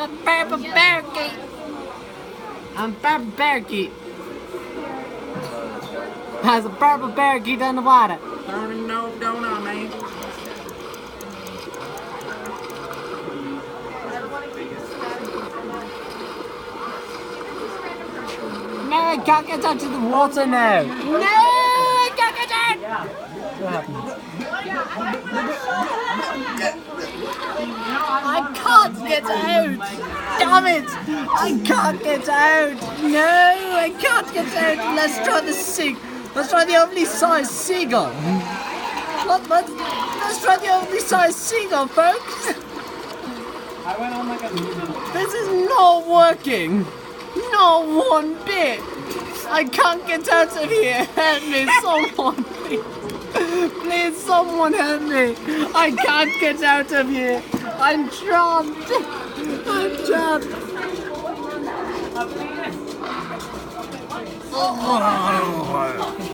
purple parakeet. I'm purple parakeet. There's a purple parakeet in the water. Don't know what's going on, man. No, I can't get out to the water now. No, I can't get out. What happened? I can't get out. Damn it! I can't get out. No, I can't get out. Let's try the Let's try the overly sized seagull. Let's try the overly sized seagull, folks. This is not working. Not one bit. I can't get out of here. Help me, someone, please. Please, someone help me. I can't get out of here. I'm trapped. I'm trapped. Oh.